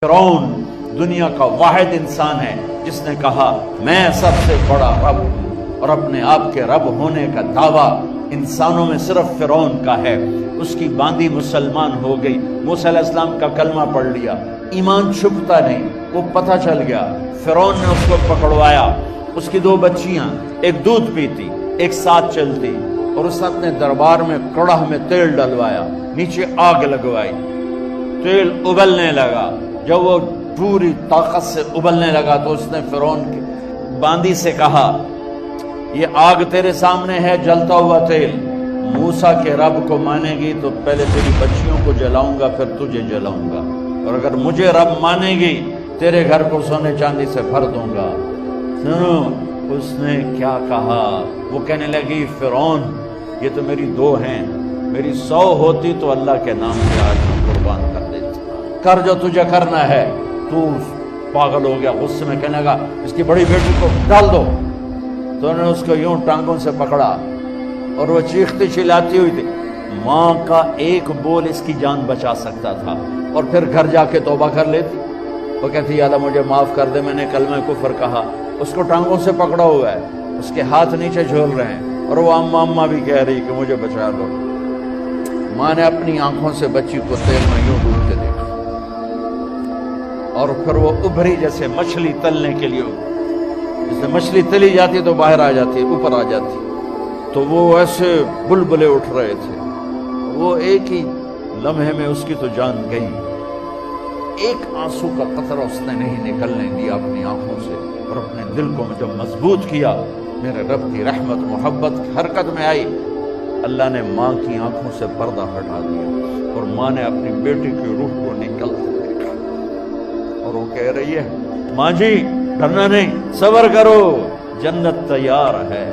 فرعون دنیا کا واحد انسان ہے جس نے کہا میں سب سے بڑا رب ہوں، اور اپنے آپ کے رب ہونے کا دعویٰ انسانوں میں صرف فرعون کا ہے۔ اس کی باندی مسلمان ہو گئی، موسیٰ علیہ السلام کا کلمہ پڑھ لیا، ایمان چھپتا نہیں، وہ پتہ چل گیا۔ فرعون نے اس کو پکڑوایا، اس کی 2 بچیاں، ایک دودھ پیتی ایک ساتھ چلتی، اور اس نے اپنے دربار میں کڑاہ میں تیل ڈلوایا، نیچے آگ لگوائی، تیل ابلنے لگا۔ جب وہ پوری طاقت سے ابلنے لگا تو اس نے فرعون کی باندی سے کہا یہ آگ تیرے سامنے ہے، جلتا ہوا تیل، موسیٰ کے رب کو مانے گی تو پہلے تیری بچیوں کو جلاؤں گا پھر تجھے جلاؤں گا، اور اگر مجھے رب مانے گی تیرے گھر کو سونے چاندی سے بھر دوں گا۔ سنو اس نے کیا کہا، وہ کہنے لگی فرعون یہ تو میری 2 ہیں، میری 100 ہوتی تو اللہ کے نام سے آج قربان کر دیتی، کر جو تجھے کرنا ہے۔ تو پاگل ہو گیا، غصے میں کہنے لگا اس کی بڑی بیٹی کو ڈال دو۔ تو انہوں نے اس کو یوں ٹانگوں سے پکڑا اور وہ چیختی چلاتی ہوئی تھی۔ ماں کا ایک بول اس کی جان بچا سکتا تھا، اور پھر گھر جا کے توبہ کر لیتی۔ وہ کہتی یا اللہ مجھے معاف کر دے، میں نے کلمہ کفر کہا۔ اس کو ٹانگوں سے پکڑا ہوا ہے، اس کے ہاتھ نیچے جھول رہے ہیں، اور وہ اماں بھی کہہ رہی کہ مجھے بچا دو۔ ماں نے اپنی آنکھوں سے بچی کو تیل میں یوں ڈوبتے دیکھا، اور پھر وہ ابھری جیسے مچھلی تلنے کے لیے، جیسے مچھلی تلی جاتی تو باہر آ جاتی، اوپر آ جاتی، تو وہ ایسے بلبلے اٹھ رہے تھے۔ وہ ایک ہی لمحے میں اس کی تو جان گئی، ایک آنسو کا قطرہ اس نے نہیں نکلنے دیا اپنی آنکھوں سے، اور اپنے دل کو جب مضبوط کیا، میرے رب کی رحمت محبت حرکت میں آئی۔ اللہ نے ماں کی آنکھوں سے پردہ ہٹا دیا، اور ماں نے اپنی بیٹی کی روح کو نکلتے دیکھا، اور وہ کہہ رہی ہے ماں جی ڈرنا نہیں، صبر کرو، جنت تیار ہے،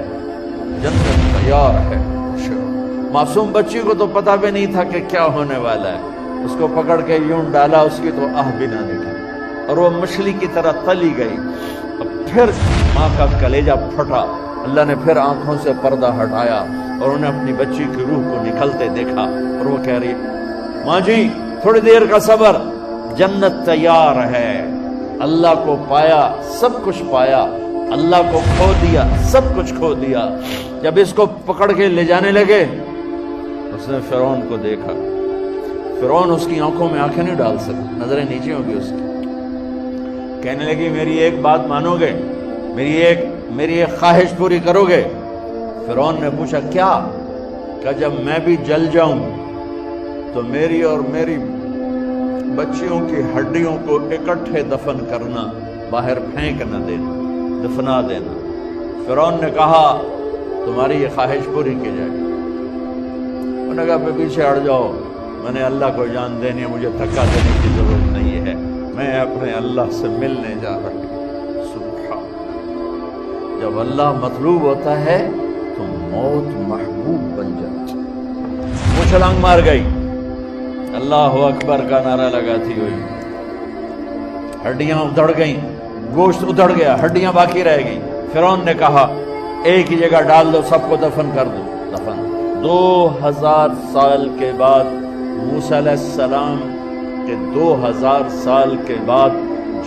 جنت تیار ہے۔ معصوم بچی کو تو پتہ بھی نہیں تھا کہ کیا ہونے والا ہے، اس کو پکڑ کے یوں ڈالا، اس کی تو آہ بھی نہ نکلی، اور وہ مچھلی کی طرح تلی گئی۔ پھر ماں کا کلیجہ پھٹا، اللہ نے پھر آنکھوں سے پردہ ہٹایا، اور انہیں اپنی بچی کی روح کو نکلتے دیکھا، اور وہ کہہ رہی ماں جی تھوڑی دیر کا صبر، جنت تیار ہے۔ اللہ کو پایا سب کچھ پایا، اللہ کو کھو دیا سب کچھ کھو دیا۔ جب اس کو پکڑ کے لے جانے لگے، اس نے فرعون کو دیکھا، فرعون اس کی آنکھوں میں آنکھیں نہیں ڈال سکتا، نظریں نیچے ہوگی اس کی۔ کہنے لگی میری ایک بات مانو گے، میری ایک خواہش پوری کرو گے؟ فرعون نے پوچھا کیا؟ کہ جب میں بھی جل جاؤں تو میری اور میری بچیوں کی ہڈیوں کو اکٹھے دفن کرنا، باہر پھینک نہ دینا، دفنا دینا۔ فرعون نے کہا تمہاری یہ خواہش پوری کی جائے۔ انہوں نے کہا پیچھے ہٹ جاؤ، میں نے اللہ کو جان دینی ہے، مجھے دھکا دینے کی ضرورت نہیں ہے، میں اپنے اللہ سے ملنے جا رہی ہوں۔ سبحان، جب اللہ مطلوب ہوتا ہے تو موت محبوب بن جاتی۔ وہ چھلانگ مار گئی، اللہ اکبر کا نعرہ لگاتی ہوئی، ہڈیاں ادھڑ گئیں، گوشت ادھڑ گیا، ہڈیاں باقی رہ گئیں۔ فرعون نے کہا ایک ہی جگہ ڈال دو، سب کو دفن کر دو۔ دفن 2000 سال کے بعد، موسیٰ علیہ السلام کے 2000 سال کے بعد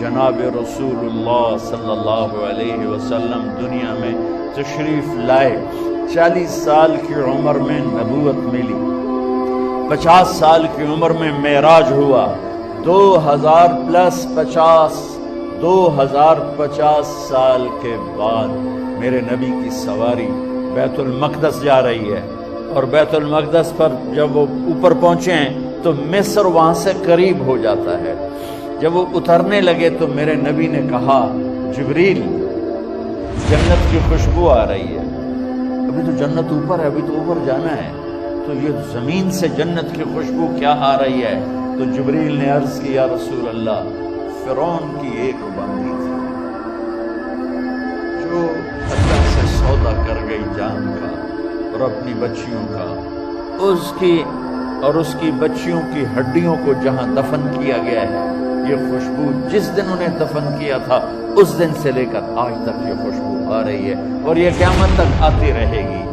جناب رسول اللہ صلی اللہ علیہ وسلم دنیا میں تشریف لائے۔ 40 سال کی عمر میں نبوت ملی، 50 سال کی عمر میں معراج ہوا، 2050 سال کے بعد میرے نبی کی سواری بیت المقدس جا رہی ہے، اور بیت المقدس پر جب وہ اوپر پہنچے ہیں تو مصر وہاں سے قریب ہو جاتا ہے۔ جب وہ اترنے لگے تو میرے نبی نے کہا جبریل جنت کی خوشبو آ رہی ہے، ابھی تو جنت اوپر ہے، ابھی تو اوپر جانا ہے، تو یہ زمین سے جنت کی خوشبو کیا آ رہی ہے؟ تو جبریل نے عرض کی یا رسول اللہ فرعون کی ایک باندی تھی جو اللہ سے سودا کر گئی جان کا اور اپنی بچیوں کا، اس کی بچیوں کی ہڈیوں کو جہاں دفن کیا گیا ہے، یہ خوشبو جس دن انہیں دفن کیا تھا اس دن سے لے کر آج تک یہ خوشبو آ رہی ہے، اور یہ قیامت تک آتی رہے گی۔